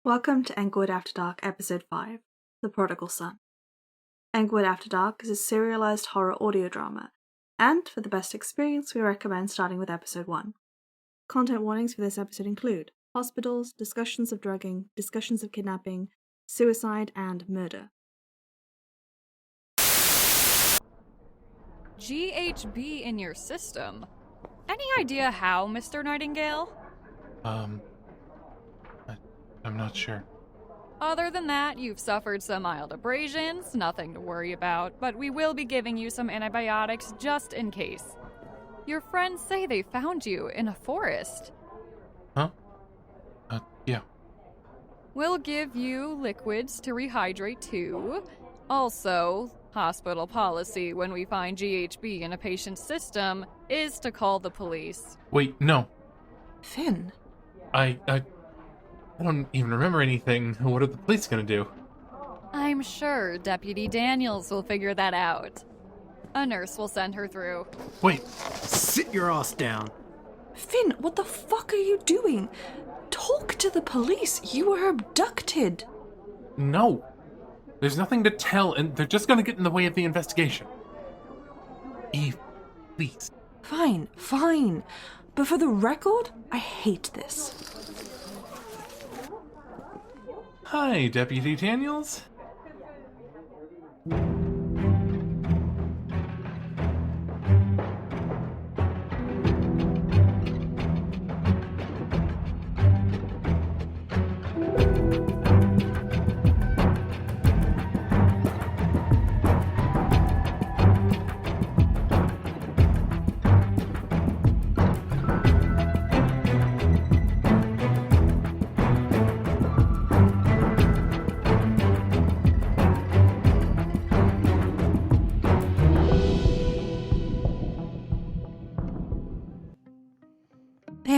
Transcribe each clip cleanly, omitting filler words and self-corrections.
Welcome to Englewood After Dark, Episode 5, The Prodigal Son. Englewood After Dark is a serialized horror audio drama, and for the best experience we recommend starting with Episode 1. Content warnings for this episode include hospitals, discussions of drugging, discussions of kidnapping, suicide, and murder. GHB in your system? Any idea how, Mr. Nightingale? I'm not sure. Other than that, you've suffered some mild abrasions, nothing to worry about, but we will be giving you some antibiotics just in case. Your friends say they found you in a forest. Huh? Yeah. We'll give you liquids to rehydrate too. Also, hospital policy when we find GHB in a patient's system is to call the police. Wait, no. Finn? I don't even remember anything. What are the police gonna do? I'm sure Deputy Daniels will figure that out. A nurse will send her through. Wait. Sit your ass down. Finn, what the fuck are you doing? Talk to the police. You were abducted. No. There's nothing to tell, and they're just gonna get in the way of the investigation. Eve, please. Fine. But for the record, I hate this. Hi, Deputy Daniels.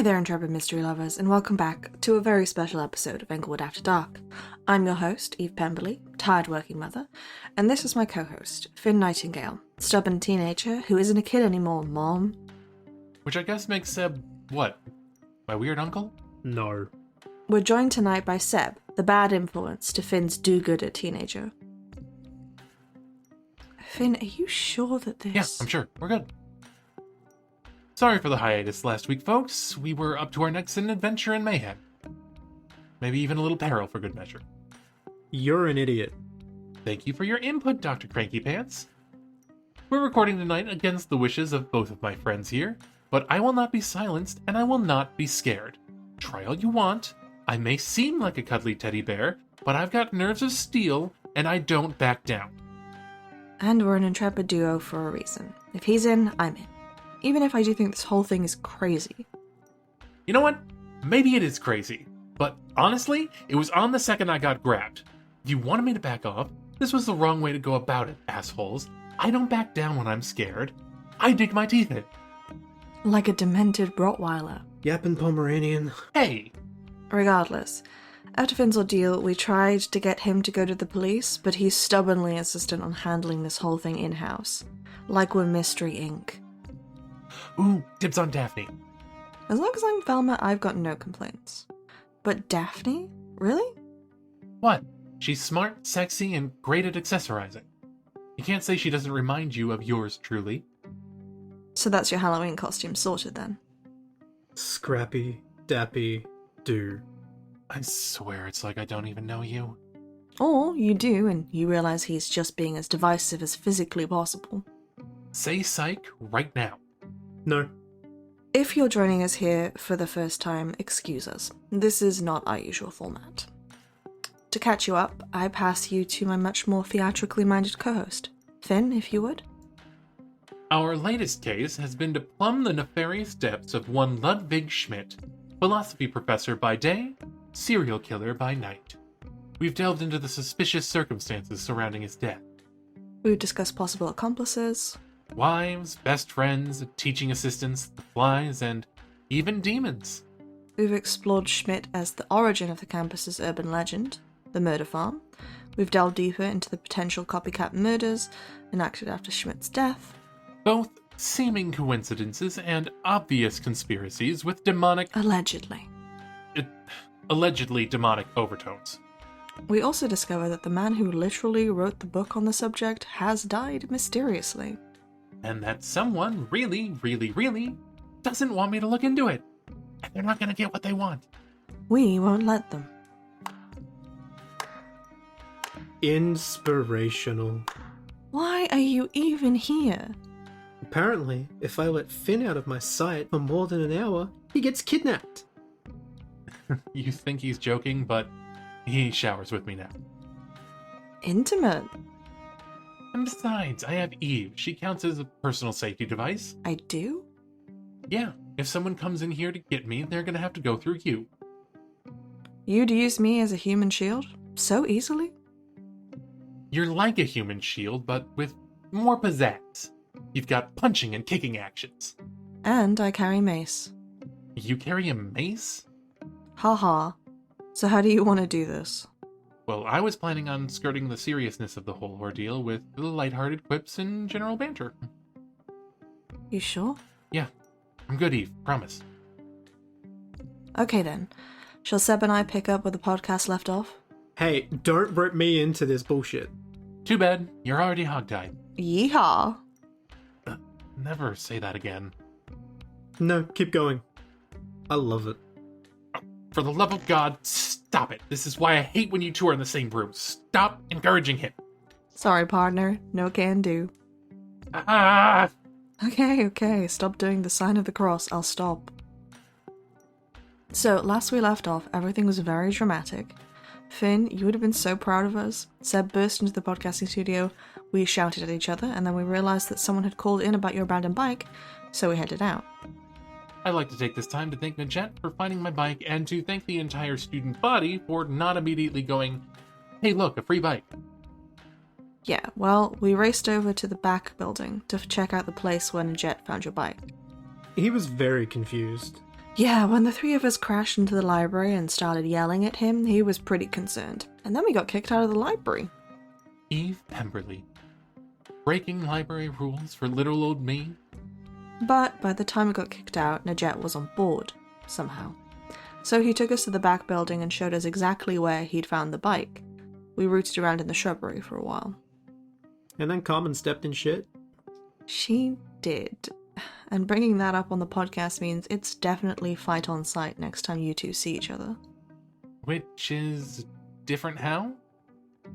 Hey there, intrepid mystery lovers, and welcome back to a very special episode of Englewood After Dark. I'm your host, Eve Pemberley, tired working mother, and this is my co-host, Finn Nightingale, stubborn teenager who isn't a kid anymore, Mom. Which I guess makes Seb, what? My weird uncle? No. We're joined tonight by Seb, the bad influence to Finn's do-gooder teenager. Finn, are you sure that this... Yeah, I'm sure. We're good. Sorry for the hiatus last week, folks. We were up to our necks in adventure and mayhem. Maybe even a little peril for good measure. You're an idiot. Thank you for your input, Dr. Cranky Pants. We're recording tonight against the wishes of both of my friends here, but I will not be silenced and I will not be scared. Try all you want. I may seem like a cuddly teddy bear, but I've got nerves of steel and I don't back down. And we're an intrepid duo for a reason. If he's in, I'm in. Even if I do think this whole thing is crazy. You know what? Maybe it is crazy. But honestly, it was on the second I got grabbed. If you wanted me to back off, this was the wrong way to go about it, assholes. I don't back down when I'm scared. I dig my teeth in. Like a demented Rottweiler. Yappin' Pomeranian. Hey! Regardless, after Finn's ordeal, we tried to get him to go to the police, but he's stubbornly insistent on handling this whole thing in-house. Like we're Mystery Inc. Ooh, dibs on Daphne. As long as I'm Velma, I've got no complaints. But Daphne? Really? What? She's smart, sexy, and great at accessorizing. You can't say she doesn't remind you of yours truly. So that's your Halloween costume sorted then? Scrappy, dappy, do. I swear it's like I don't even know you. Or you do, and you realize he's just being as divisive as physically possible. Say psych right now. No. If you're joining us here for the first time, excuse us. This is not our usual format. To catch you up, I pass you to my much more theatrically minded co-host. Finn, if you would. Our latest case has been to plumb the nefarious depths of one Ludwig Schmidt, philosophy professor by day, serial killer by night. We've delved into the suspicious circumstances surrounding his death. We've discussed possible accomplices, Wives, best friends, teaching assistants, the flies, and even demons. we've explored Schmidt as the origin of the campus's urban legend, the murder farm. We've delved deeper into the potential copycat murders enacted after Schmidt's death. Both seeming coincidences and obvious conspiracies with demonic... Allegedly. allegedly demonic overtones. We also discover that the man who literally wrote the book on the subject has died mysteriously. And that someone really, really, really doesn't want me to look into it. And they're not going to get what they want. We won't let them. Inspirational. Why are you even here? Apparently, if I let Finn out of my sight for more than an hour, he gets kidnapped. You think he's joking, but he showers with me now. Intimate. And besides, I have Eve. She counts as a personal safety device. I do? Yeah, if someone comes in here to get me, they're gonna have to go through you. You'd use me as a human shield? So easily? You're like a human shield, but with more pizzazz. You've got punching and kicking actions. And I carry mace. You carry a mace? Haha. So how do you want to do this? Well, I was planning on skirting the seriousness of the whole ordeal with the lighthearted quips and general banter. You sure? Yeah, I'm good, Eve, promise. Okay then. Shall Seb and I pick up where the podcast left off? Hey, don't rope me into this bullshit. Too bad, you're already hogtied. Yeehaw! Never say that again. No, keep going. I love it. For the love of God, stop it. This is why I hate when you two are in the same room. Stop encouraging him. Sorry, partner. No can do. Ah! Okay. Stop doing the sign of the cross. I'll stop. So, last we left off, everything was very dramatic. Finn, you would have been so proud of us. Seb burst into the podcasting studio. We shouted at each other, and then we realized that someone had called in about your abandoned bike, so we headed out. I'd like to take this time to thank Najette for finding my bike and to thank the entire student body for not immediately going, hey look, a free bike. Yeah, well, we raced over to the back building to check out the place where Najette found your bike. He was very confused. Yeah, when the three of us crashed into the library and started yelling at him, he was pretty concerned. And then we got kicked out of the library. Eve Pemberley. Breaking library rules for little old me? But by the time we got kicked out, Najette was on board, somehow. So he took us to the back building and showed us exactly where he'd found the bike. We rooted around in the shrubbery for a while. And then Carmen stepped in shit. She did. And bringing that up on the podcast means it's definitely fight on sight next time you two see each other. Which is different how?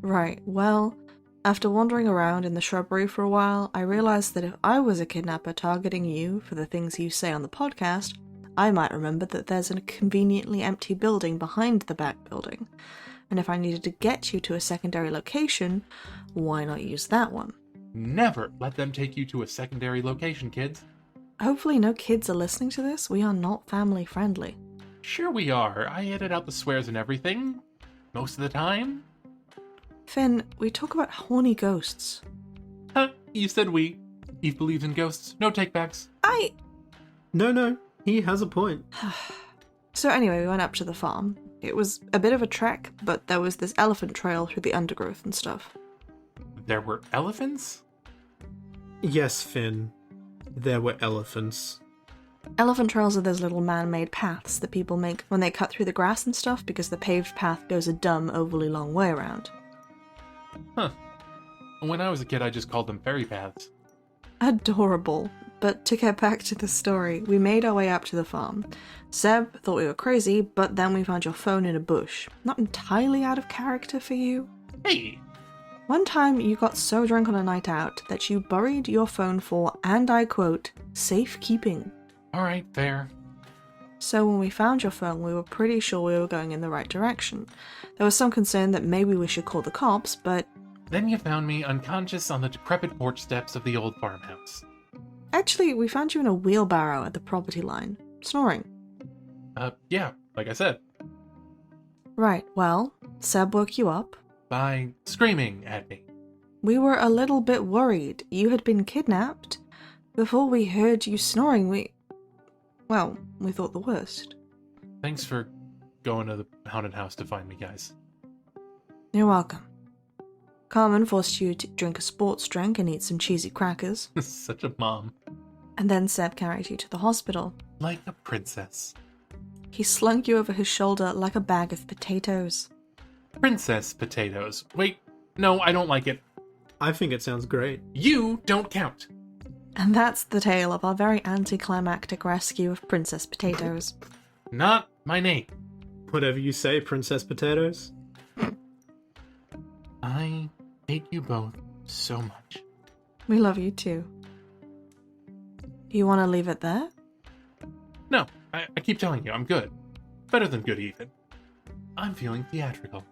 Right, well, after wandering around in the shrubbery for a while, I realized that if I was a kidnapper targeting you for the things you say on the podcast, I might remember that there's a conveniently empty building behind the back building. And if I needed to get you to a secondary location, why not use that one? Never let them take you to a secondary location, kids. Hopefully no kids are listening to this. We are not family friendly. Sure we are. I edit out the swears and everything. Most of the time. Finn, we talk about horny ghosts. Huh, you said we. Eve believes in ghosts. No takebacks. No, he has a point. So anyway, we went up to the farm. It was a bit of a trek, but there was this elephant trail through the undergrowth and stuff. There were elephants? Yes, Finn. There were elephants. Elephant trails are those little man-made paths that people make when they cut through the grass and stuff because the paved path goes a dumb, overly long way around. Huh. When I was a kid, I just called them fairy paths. Adorable. But to get back to the story, we made our way up to the farm. Seb thought we were crazy, but then we found your phone in a bush. Not entirely out of character for you. Hey! One time you got so drunk on a night out that you buried your phone for, and I quote, safekeeping. Alright, fair. So when we found your phone, we were pretty sure we were going in the right direction. There was some concern that maybe we should call the cops, but... Then you found me unconscious on the decrepit porch steps of the old farmhouse. Actually, we found you in a wheelbarrow at the property line, snoring. Yeah, like I said. Right, well, Seb woke you up. By screaming at me. We were a little bit worried. You had been kidnapped. Before we heard you snoring, we thought the worst. Thanks for going to the haunted house to find me, guys. You're welcome. Carmen forced you to drink a sports drink and eat some cheesy crackers. Such a mom. And then Seb carried you to the hospital. Like a princess. He slung you over his shoulder like a bag of potatoes. Princess potatoes. Wait, no, I don't like it. I think it sounds great. You don't count. And that's the tale of our very anticlimactic rescue of Princess Potatoes. Not my name. Whatever you say, Princess Potatoes. I hate you both so much. We love you too. You want to leave it there? No, I keep telling you, I'm good. Better than good, even. I'm feeling theatrical.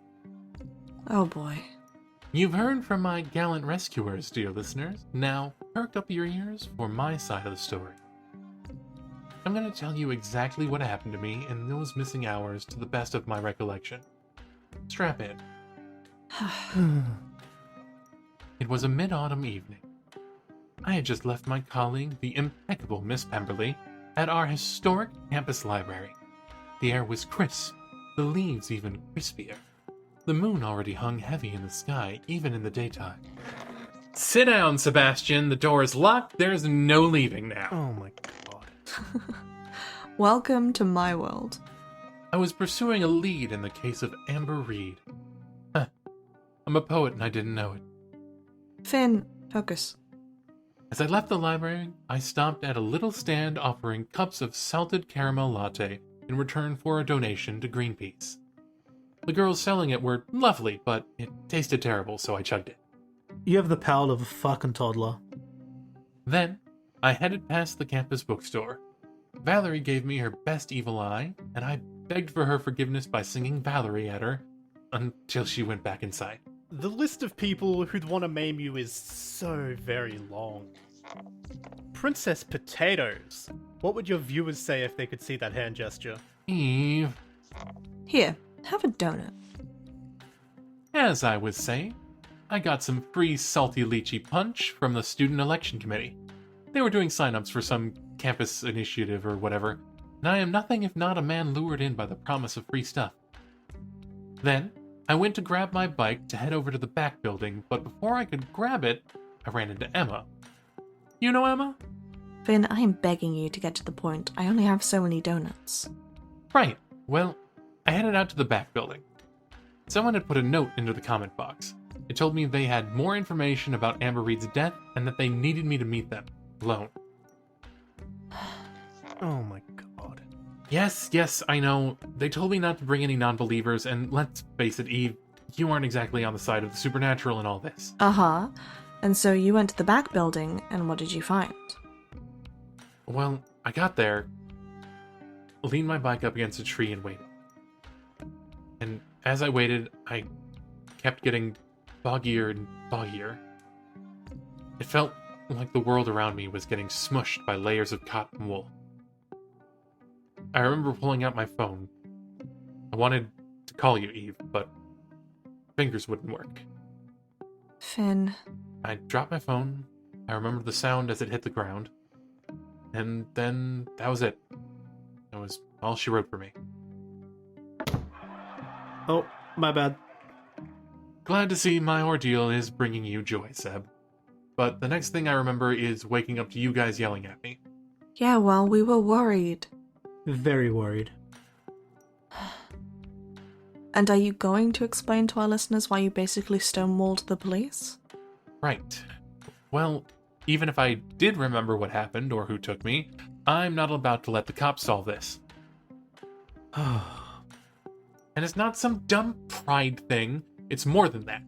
Oh boy. You've heard from my gallant rescuers, dear listeners. Now, perk up your ears for my side of the story. I'm going to tell you exactly what happened to me in those missing hours to the best of my recollection. Strap in. It was a mid-autumn evening. I had just left my colleague, the impeccable Miss Pemberley, at our historic campus library. The air was crisp, the leaves even crispier. The moon already hung heavy in the sky, even in the daytime. Sit down, Sebastian. The door is locked. There's no leaving now. Oh my god. Welcome to my world. I was pursuing a lead in the case of Amber Reed. I'm a poet and I didn't know it. Finn, focus. As I left the library, I stopped at a little stand offering cups of salted caramel latte in return for a donation to Greenpeace. The girls selling it were lovely, but it tasted terrible, so I chugged it. You have the palate of a fucking toddler. Then, I headed past the campus bookstore. Valerie gave me her best evil eye, and I begged for her forgiveness by singing Valerie at her until she went back inside. The list of people who'd want to maim you is so very long. Princess Potatoes. What would your viewers say if they could see that hand gesture? Eve, Here, have a donut. as I was saying, I got some free salty lychee punch from the student election committee. They were doing sign-ups for some campus initiative or whatever, and I am nothing if not a man lured in by the promise of free stuff. Then, I went to grab my bike to head over to the back building, but before I could grab it, I ran into Emma. You know Emma? Finn, I am begging you to get to the point. I only have so many donuts. Right. Well, I headed out to the back building. Someone had put a note into the comment box. It told me they had more information about Amber Reed's death and that they needed me to meet them, alone. Oh my god. Yes, I know. They told me not to bring any non-believers, and let's face it, Eve, you aren't exactly on the side of the supernatural in all this. Uh-huh. And so you went to the back building, and what did you find? Well, I got there, leaned my bike up against a tree and waited. And as I waited, I kept getting boggier and boggier. It felt like the world around me was getting smushed by layers of cotton wool. I remember pulling out my phone. I wanted to call you, Eve, but fingers wouldn't work. Finn. I dropped my phone. I remember the sound as it hit the ground. And then that was it. That was all she wrote for me. Oh, my bad. Glad to see my ordeal is bringing you joy, Seb. But the next thing I remember is waking up to you guys yelling at me. Yeah, well, we were worried. Very worried. And are you going to explain to our listeners why you basically stonewalled the police? Right. Well, even if I did remember what happened or who took me, I'm not about to let the cops solve this. And it's not some dumb pride thing, it's more than that.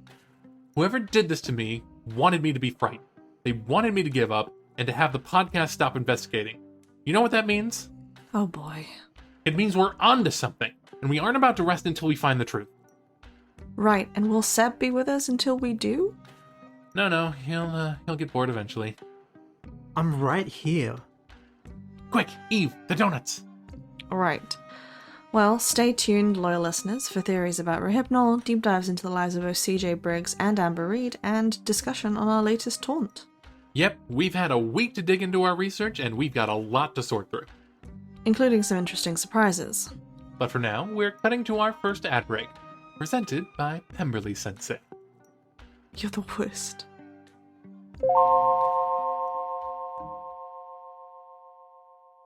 Whoever did this to me wanted me to be frightened. They wanted me to give up and to have the podcast stop investigating. You know what that means? Oh boy. It means we're onto something, and we aren't about to rest until we find the truth. Right, and will Seb be with us until we do? No, he'll get bored eventually. I'm right here. Quick, Eve, the donuts! Right. Well, stay tuned, loyal listeners, for theories about Rohypnol, deep dives into the lives of both CJ Briggs and Amber Reed, and discussion on our latest taunt. Yep, we've had a week to dig into our research, and we've got a lot to sort through. Including some interesting surprises. But for now, we're cutting to our first ad break, presented by Pemberley Sensei. You're the worst.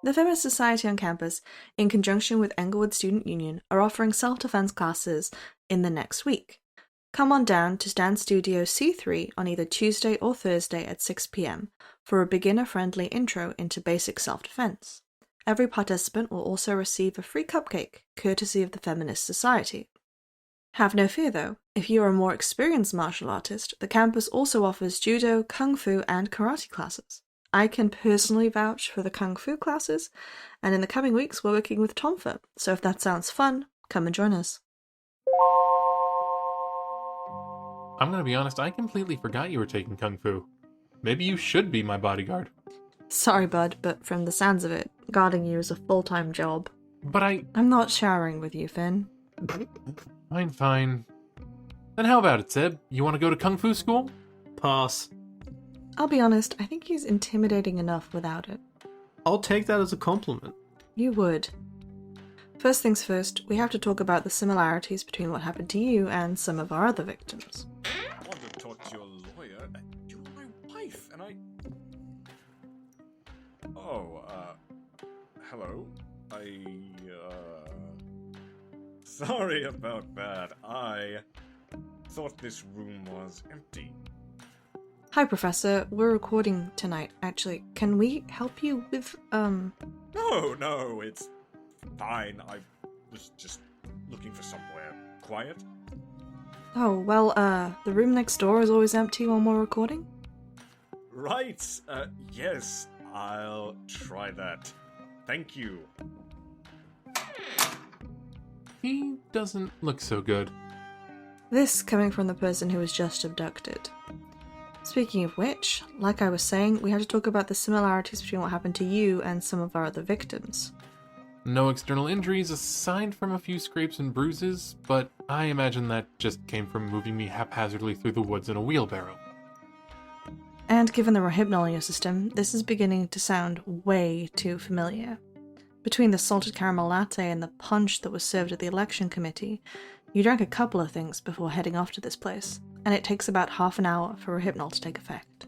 The Feminist Society on campus, in conjunction with Englewood Student Union, are offering self-defense classes in the next week. Come on down to Dance Studio C3 on either Tuesday or Thursday at 6 p.m. for a beginner-friendly intro into basic self-defense. Every participant will also receive a free cupcake, courtesy of the Feminist Society. Have no fear though, if you are a more experienced martial artist, the campus also offers judo, kung fu, and karate classes. I can personally vouch for the kung fu classes, and in the coming weeks we're working with Tomfa, so if that sounds fun, come and join us. I'm gonna be honest, I completely forgot you were taking Kung Fu. Maybe you should be my bodyguard. Sorry, bud, but from the sounds of it, guarding you is a full-time job. But I'm not showering with you, Finn. Fine. Then how about it, Seb? You want to go to Kung Fu school? Pass. I'll be honest, I think he's intimidating enough without it. I'll take that as a compliment. You would. First things first, we have to talk about the similarities between what happened to you and some of our other victims. I want to talk to your lawyer. You're my wife, and I... Oh, hello? Sorry about that. I thought this room was empty. Hi, Professor. We're recording tonight, actually. Can we help you with, No, it's fine. I was just looking for somewhere quiet. Oh, well, the room next door is always empty when we're recording? Right. Yes, I'll try that. Thank you. He doesn't look so good. This coming from the person who was just abducted. Speaking of which, like I was saying, we have to talk about the similarities between what happened to you and some of our other victims. No external injuries aside from a few scrapes and bruises, but I imagine that just came from moving me haphazardly through the woods in a wheelbarrow. And given the Rohypnol in your system, this is beginning to sound way too familiar. Between the salted caramel latte and the punch that was served at the election committee, you drank a couple of things before heading off to this place, and it takes about half an hour for Rohypnol to take effect.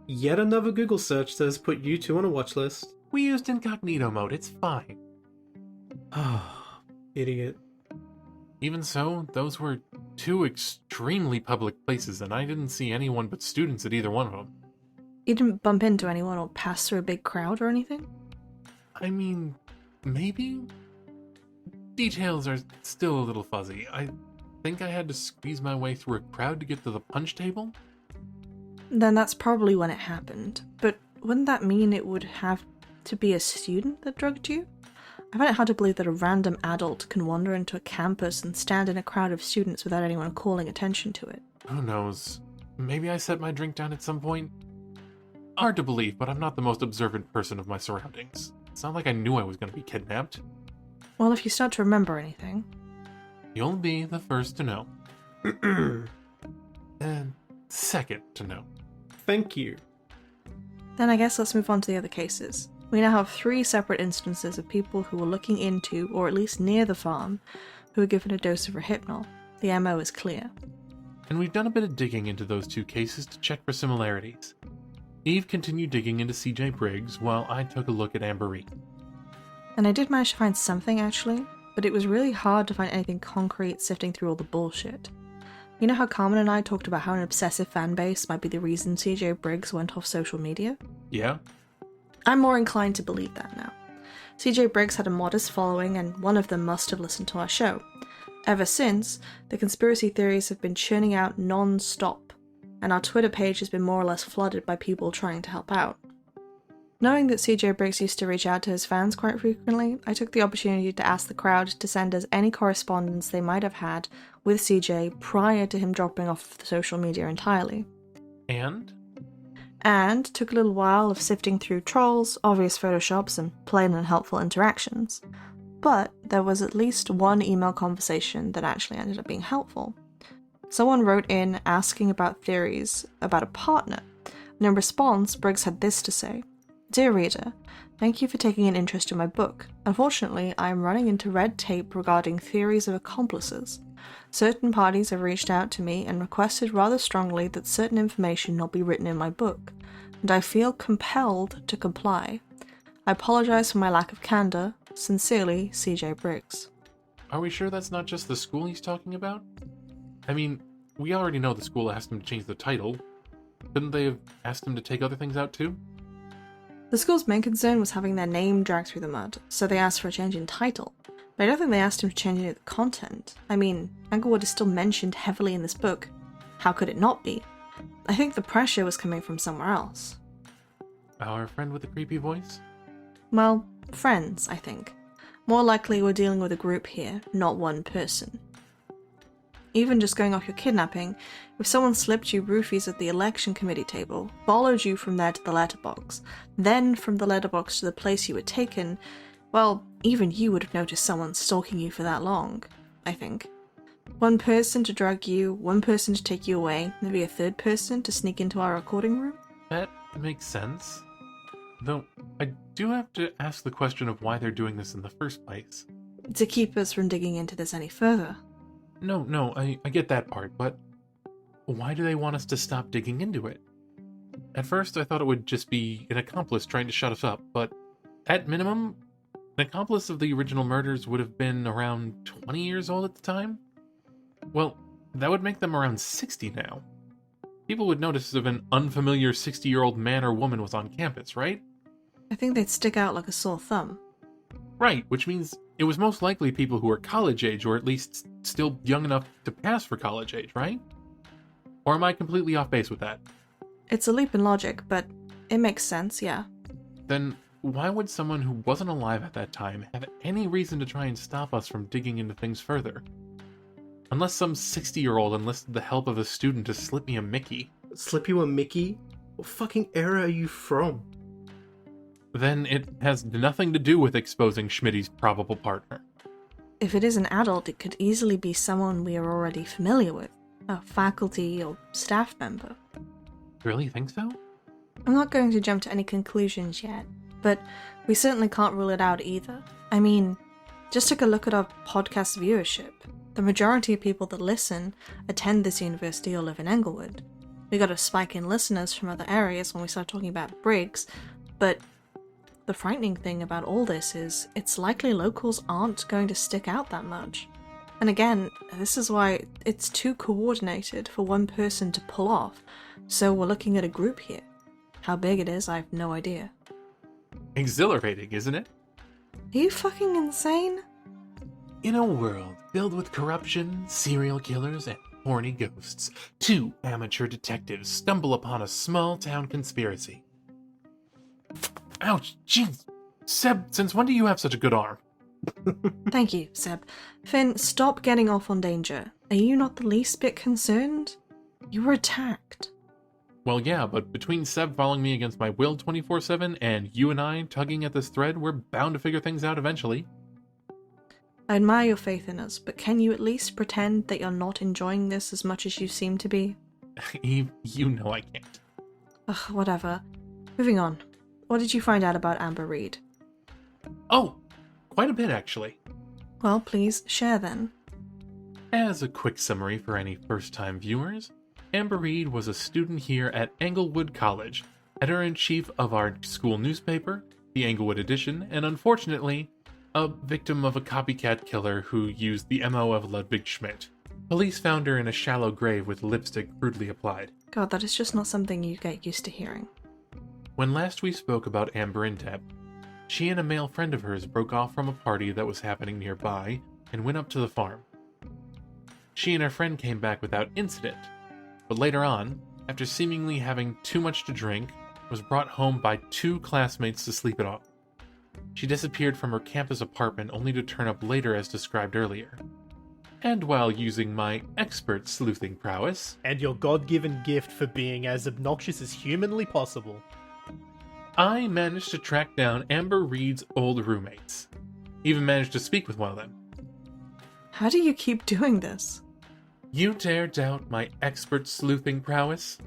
Yet another Google search that has put you two on a watch list. We used incognito mode, it's fine. Ah, idiot. Even so, those were two extremely public places, and I didn't see anyone but students at either one of them. You didn't bump into anyone or pass through a big crowd or anything? I mean, maybe? Details are still a little fuzzy. I think I had to squeeze my way through a crowd to get to the punch table? Then that's probably when it happened. But wouldn't that mean it would have to be a student that drugged you? I find it hard to believe that a random adult can wander into a campus and stand in a crowd of students without anyone calling attention to it. Who knows? Maybe I set my drink down at some point? Hard to believe, but I'm not the most observant person of my surroundings. It's not like I knew I was going to be kidnapped. Well, if you start to remember anything... You'll be the first to know. And second to know. Thank you. Then I guess let's move on to the other cases. We now have 3 separate instances of people who were looking into, or at least near the farm, who were given a dose of Rohypnol. The MO is clear. And we've done a bit of digging into those 2 cases to check for similarities. Eve continued digging into CJ Briggs, while I took a look at Amberine. And I did manage to find something, actually, but it was really hard to find anything concrete sifting through all the bullshit. You know how Carmen and I talked about how an obsessive fanbase might be the reason CJ Briggs went off social media? Yeah? I'm more inclined to believe that now. CJ Briggs had a modest following, and one of them must have listened to our show. Ever since, the conspiracy theories have been churning out non-stop, and our Twitter page has been more or less flooded by people trying to help out. Knowing that CJ Briggs used to reach out to his fans quite frequently, I took the opportunity to ask the crowd to send us any correspondence they might have had with CJ prior to him dropping off the social media entirely. And took a little while of sifting through trolls, obvious photoshops, and plain unhelpful interactions. But there was at least one email conversation that actually ended up being helpful. Someone wrote in asking about theories about a partner, and in response, Briggs had this to say: "Dear reader, thank you for taking an interest in my book. Unfortunately, I am running into red tape regarding theories of accomplices. Certain parties have reached out to me and requested rather strongly that certain information not be written in my book, and I feel compelled to comply. I apologize for my lack of candor. Sincerely, CJ Briggs. Are we sure that's not just the school he's talking about? I mean, we already know the school asked him to change the title. Couldn't they have asked him to take other things out too? The school's main concern was having their name dragged through the mud, so they asked for a change in title. But I don't think they asked him to change any of the content. I mean, Englewood is still mentioned heavily in this book. How could it not be? I think the pressure was coming from somewhere else. Our friend with the creepy voice? Well, friends, I think. More likely we're dealing with a group here, not one person. Even just going off your kidnapping, if someone slipped you roofies at the election committee table, followed you from there to the letterbox, then from the letterbox to the place you were taken, well, even you would have noticed someone stalking you for that long, I think. One person to drug you, one person to take you away, maybe a third person to sneak into our recording room? That makes sense. Though, I do have to ask the question of why they're doing this in the first place. To keep us from digging into this any further. No, I get that part, but why do they want us to stop digging into it? At first, I thought it would just be an accomplice trying to shut us up, but at minimum, an accomplice of the original murders would have been around 20 years old at the time? Well, that would make them around 60 now. People would notice if an unfamiliar 60-year-old man or woman was on campus, right? I think they'd stick out like a sore thumb. Right, which means it was most likely people who were college age or at least still young enough to pass for college age, right? Or am I completely off base with that? It's a leap in logic, but it makes sense, yeah. Then why would someone who wasn't alive at that time have any reason to try and stop us from digging into things further? Unless some 60-year-old enlisted the help of a student to slip me a Mickey. Slip you a Mickey? What fucking era are you from? Then it has nothing to do with exposing Schmitty's probable partner. If it is an adult, it could easily be someone we are already familiar with. A faculty or staff member. Really think so? I'm not going to jump to any conclusions yet, but we certainly can't rule it out either. I mean, just take a look at our podcast viewership. The majority of people that listen attend this university or live in Englewood. We got a spike in listeners from other areas when we started talking about Briggs, but the frightening thing about all this is it's likely locals aren't going to stick out that much. And again, this is why it's too coordinated for one person to pull off, so we're looking at a group here. How big it is, I have no idea. Exhilarating, isn't it? Are you fucking insane? In a world filled with corruption, serial killers, and horny ghosts, two amateur detectives stumble upon a small-town conspiracy. Ouch, jeez. Seb, since when do you have such a good arm? Thank you, Seb. Finn, stop getting off on danger. Are you not the least bit concerned? You were attacked. Well, yeah, but between Seb following me against my will 24/7 and you and I tugging at this thread, we're bound to figure things out eventually. I admire your faith in us, but can you at least pretend that you're not enjoying this as much as you seem to be? Eve, you know I can't. Ugh, whatever. Moving on. What did you find out about Amber Reed? Oh, quite a bit actually. Well, please, share then. As a quick summary for any first-time viewers, Amber Reed was a student here at Englewood College, editor-in-chief of our school newspaper, the Englewood Edition, and unfortunately, a victim of a copycat killer who used the MO of Ludwig Schmidt. Police found her in a shallow grave with lipstick crudely applied. God, that is just not something you get used to hearing. When last we spoke about Amber in depth, she and a male friend of hers broke off from a party that was happening nearby and went up to the farm. She and her friend came back without incident, but later on, after seemingly having too much to drink, was brought home by two classmates to sleep it off. She disappeared from her campus apartment only to turn up later as described earlier. And while using my expert sleuthing prowess, And your God-given gift for being as obnoxious as humanly possible, I managed to track down Amber Reed's old roommates. Even managed to speak with one of them. How do you keep doing this? You dare doubt my expert sleuthing prowess?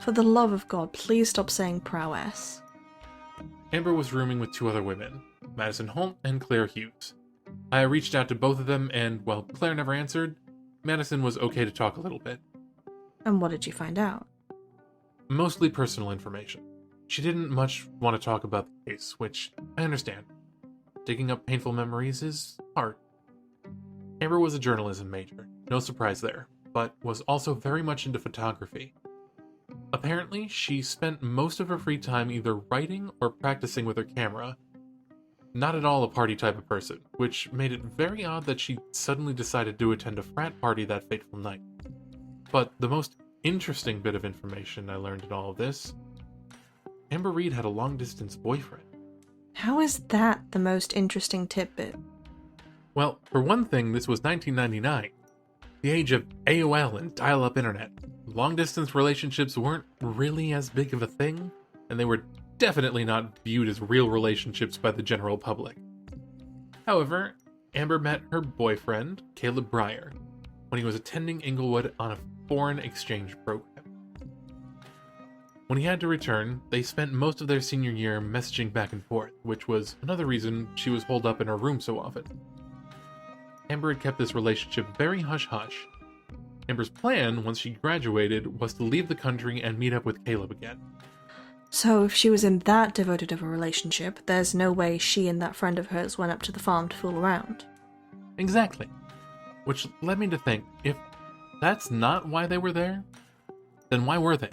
For the love of God, please stop saying prowess. Amber was rooming with two other women, Madison Holt and Claire Hughes. I reached out to both of them, and while Claire never answered, Madison was okay to talk a little bit. And what did you find out? Mostly personal information. she didn't much want to talk about the case, which I understand. Digging up painful memories is hard. Amber was a journalism major, no surprise there, but was also very much into photography. Apparently, she spent most of her free time either writing or practicing with her camera. Not at all a party type of person, which made it very odd that she suddenly decided to attend a frat party that fateful night. But the most interesting bit of information I learned in all of this, Amber Reed had a long-distance boyfriend. How is that the most interesting tidbit? Well, for one thing, this was 1999, the age of AOL and dial-up internet. Long-distance relationships weren't really as big of a thing, and they were definitely not viewed as real relationships by the general public. However, Amber met her boyfriend, Caleb Breyer, when he was attending Englewood on a foreign exchange program. When he had to return, they spent most of their senior year messaging back and forth, which was another reason she was holed up in her room so often. Amber had kept this relationship very hush-hush. Amber's plan, once she graduated, was to leave the country and meet up with Caleb again. So if she was in that devoted of a relationship, there's no way she and that friend of hers went up to the farm to fool around. Exactly. Which led me to think, if that's not why they were there, then why were they?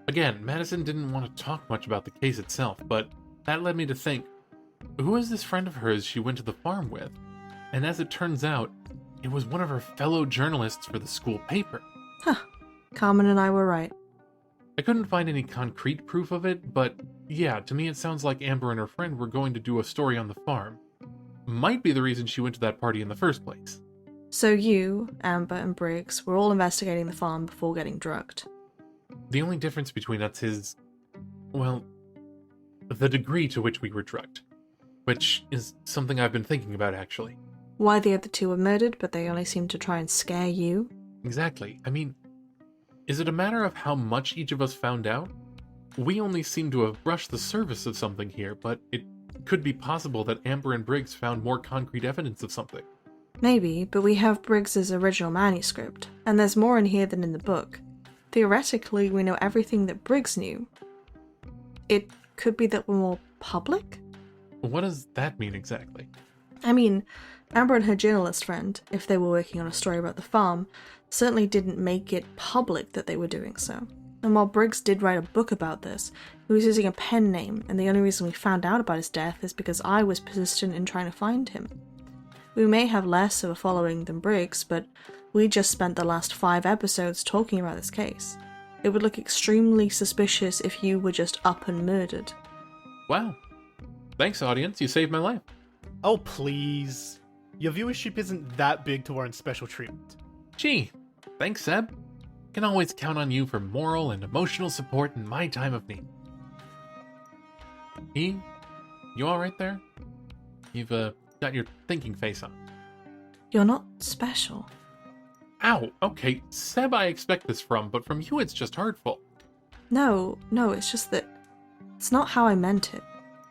Again, Madison didn't want to talk much about the case itself, but that led me to think, who is this friend of hers she went to the farm with? And as it turns out, it was one of her fellow journalists for the school paper. Huh. Carmen and I were right. I couldn't find any concrete proof of it, but yeah, to me it sounds like Amber and her friend were going to do a story on the farm. Might be the reason she went to that party in the first place. So you, Amber, and Briggs were all investigating the farm before getting drugged. The only difference between us is, well, the degree to which we were drugged. Which is something I've been thinking about, actually. Why the other two were murdered, but they only seemed to try and scare you? Exactly. I mean, is it a matter of how much each of us found out? We only seem to have brushed the surface of something here, but it could be possible that Amber and Briggs found more concrete evidence of something. Maybe, but we have Briggs's original manuscript, and there's more in here than in the book. Theoretically, we know everything that Briggs knew. It could be that we're more public? What does that mean exactly? I mean, Amber and her journalist friend, if they were working on a story about the farm, certainly didn't make it public that they were doing so. And while Briggs did write a book about this, he was using a pen name, and the only reason we found out about his death is because I was persistent in trying to find him. We may have less of a following than Briggs, but we just spent the last 5 episodes talking about this case. It would look extremely suspicious if you were just up and murdered. Wow. Thanks, audience. You saved my life. Oh, please. Your viewership isn't that big to warrant special treatment. Gee, thanks, Seb. Can always count on you for moral and emotional support in my time of need. E, you alright there? You've, got your thinking face on. You're not special. Ow, okay, Seb I expect this from, but from you it's just hurtful. No, it's just that it's not how I meant it.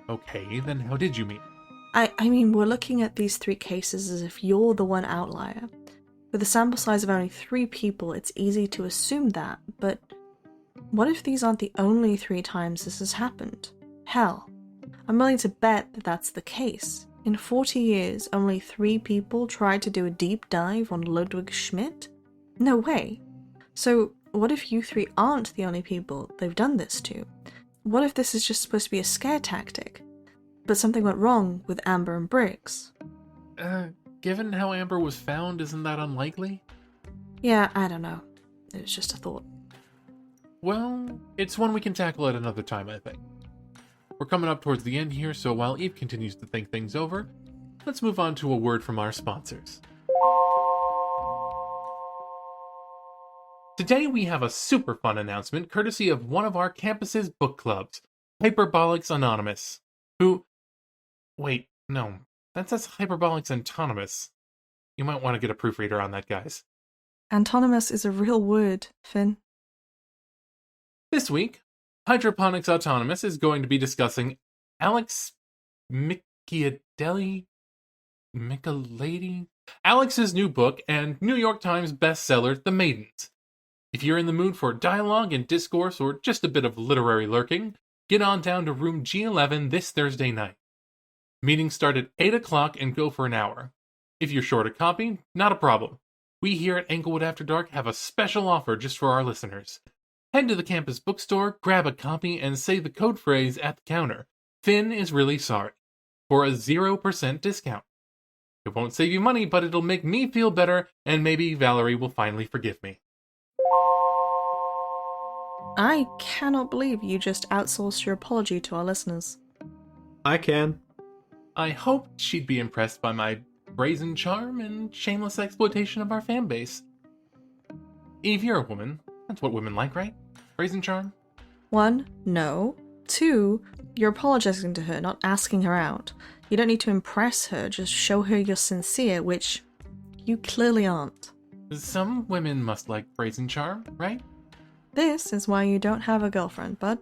Okay, then how did you mean? I mean, we're looking at these 3 cases as if you're the one outlier. With a sample size of only 3 people, it's easy to assume that, but what if these aren't the only 3 times this has happened? Hell, I'm willing to bet that that's the case. In 40 years, only 3 people tried to do a deep dive on Ludwig Schmidt? No way. So, what if you 3 aren't the only people they've done this to? What if this is just supposed to be a scare tactic? But something went wrong with Amber and Briggs. Given how Amber was found, isn't that unlikely? Yeah, I don't know. It was just a thought. Well, it's one we can tackle at another time, I think. We're coming up towards the end here, so while Eve continues to think things over, let's move on to a word from our sponsors. Today we have a super fun announcement courtesy of one of our campus's book clubs, Hyperbolics Anonymous, who... Wait, no, that says Hyperbolics Antonymous. You might want to get a proofreader on that, guys. Antonymous is a real word, Finn. This week, Hydroponics Autonomous is going to be discussing Alex Michiedelli, Alex's new book and New York Times bestseller, The Maidens. If you're in the mood for dialogue and discourse or just a bit of literary lurking, get on down to room G11 this Thursday night. Meetings start at 8 o'clock and go for an hour. If you're short a copy, not a problem. We here at Englewood After Dark have a special offer just for our listeners. Head to the campus bookstore, grab a copy, and say the code phrase at the counter, "Finn is really sorry," for a 0% discount. It won't save you money, but it'll make me feel better, and maybe Valerie will finally forgive me. I cannot believe you just outsourced your apology to our listeners. I can. I hoped she'd be impressed by my brazen charm and shameless exploitation of our fan base. Eve, you're a woman. That's what women like, right? Brazen charm? 1, no. 2, you're apologizing to her, not asking her out. You don't need to impress her, just show her you're sincere, which you clearly aren't. Some women must like brazen charm, right? This is why you don't have a girlfriend, bud.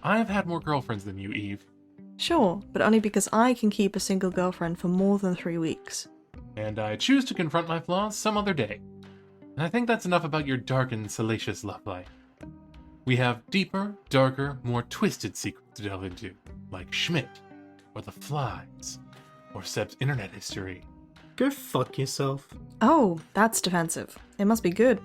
I've had more girlfriends than you, Eve. Sure, but only because I can keep a single girlfriend for more than 3 weeks. And I choose to confront my flaws some other day. And I think that's enough about your dark and salacious love life. We have deeper, darker, more twisted secrets to delve into, like Schmidt, or the flies, or Seb's internet history. Go fuck yourself. Oh, that's defensive. It must be good.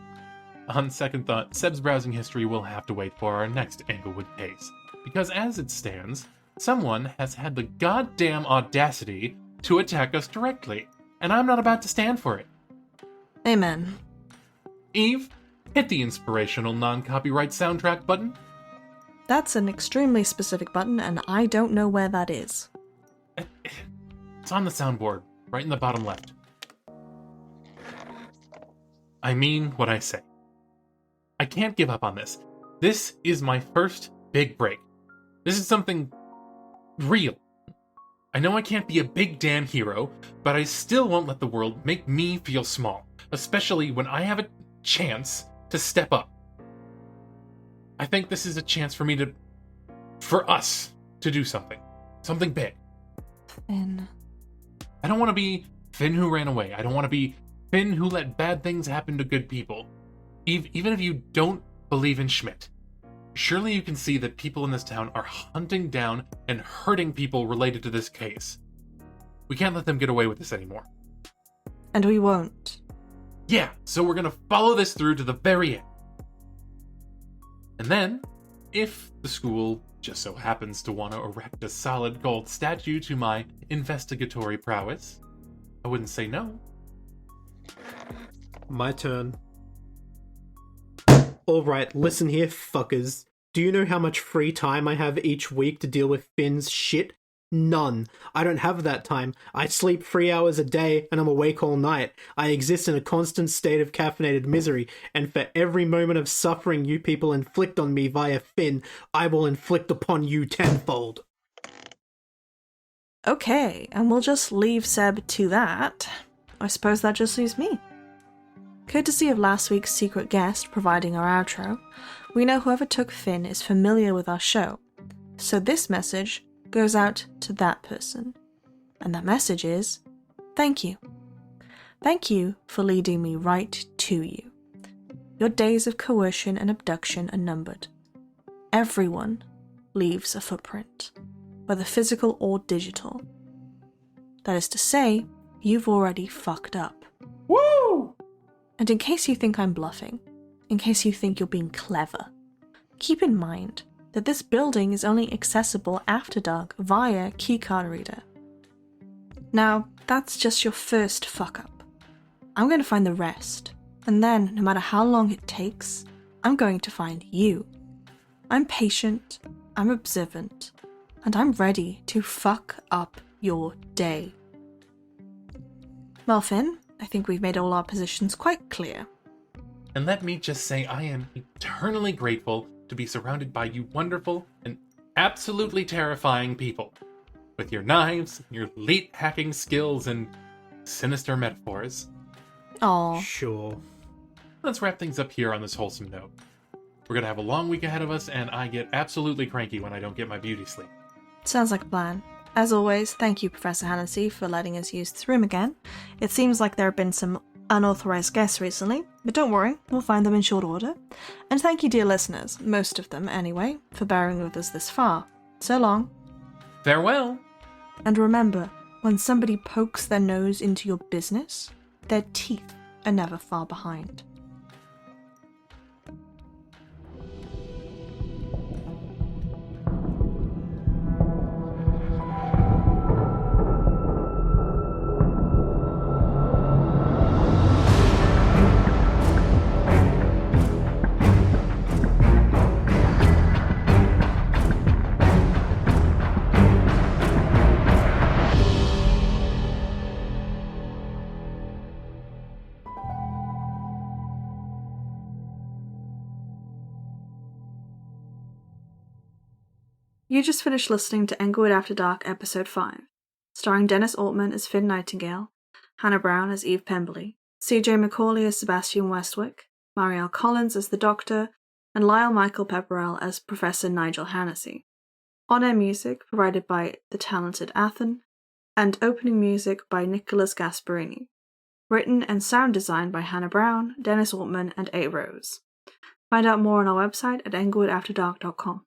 On second thought, Seb's browsing history will have to wait for our next Englewood case, because as it stands, someone has had the goddamn audacity to attack us directly, and I'm not about to stand for it. Amen. Eve, hit the inspirational non-copyright soundtrack button. That's an extremely specific button, and I don't know where that is. It's on the soundboard, right in the bottom left. I mean what I say. I can't give up on this. This is my first big break. This is something real. I know I can't be a big damn hero, but I still won't let the world make me feel small, especially when I have a chance to step up. I think this is a chance for us to do something big. Finn. I don't want to be Finn who ran away. I don't want to be Finn who let bad things happen to good people. Even if you don't believe in Schmidt, surely you can see that people in this town are hunting down and hurting people related to this case. We can't let them get away with this anymore. And we won't. Yeah, so we're gonna follow this through to the very end. And then, if the school just so happens to want to erect a solid gold statue to my investigatory prowess, I wouldn't say no. My turn. Alright, listen here, fuckers. Do you know how much free time I have each week to deal with Finn's shit? None. I don't have that time. I sleep 3 hours a day and I'm awake all night. I exist in a constant state of caffeinated misery, and for every moment of suffering you people inflict on me via Finn, I will inflict upon you tenfold. Okay, and we'll just leave Seb to that. I suppose that just leaves me. Courtesy of last week's secret guest providing our outro, we know whoever took Finn is familiar with our show. So this message goes out to that person. And that message is, thank you. Thank you for leading me right to you. Your days of coercion and abduction are numbered. Everyone leaves a footprint, whether physical or digital. That is to say, you've already fucked up. Woo! And in case you think I'm bluffing, in case you think you're being clever, keep in mind that this building is only accessible after dark via keycard reader. Now, that's just your first fuck up. I'm going to find the rest, and then, no matter how long it takes, I'm going to find you. I'm patient, I'm observant, and I'm ready to fuck up your day. Well, Finn, I think we've made all our positions quite clear. And let me just say I am eternally grateful to be surrounded by you wonderful and absolutely terrifying people. With your knives, your late hacking skills, and sinister metaphors. Aww. Sure. Let's wrap things up here on this wholesome note. We're gonna have a long week ahead of us, and I get absolutely cranky when I don't get my beauty sleep. Sounds like a plan. As always, thank you, Professor Hannessy, for letting us use this room again. It seems like there have been some unauthorized guests recently, but don't worry, we'll find them in short order. And thank you, dear listeners, most of them anyway, for bearing with us this far. So long. Farewell. And remember, when somebody pokes their nose into your business, their teeth are never far behind. You just finished listening to Englewood After Dark Episode 5, starring Dennis Altman as Finn Nightingale, Hannah Brown as Eve Pemberley, CJ Macaulay as Sebastian Westwick, Marielle Collins as the Doctor, and Lyle Michael Pepperell as Professor Nigel Hannessy. On-air music provided by The Talented Athen, and opening music by Nicholas Gasparini. Written and sound design by Hannah Brown, Dennis Altman, and A. Rose. Find out more on our website at englewoodafterdark.com.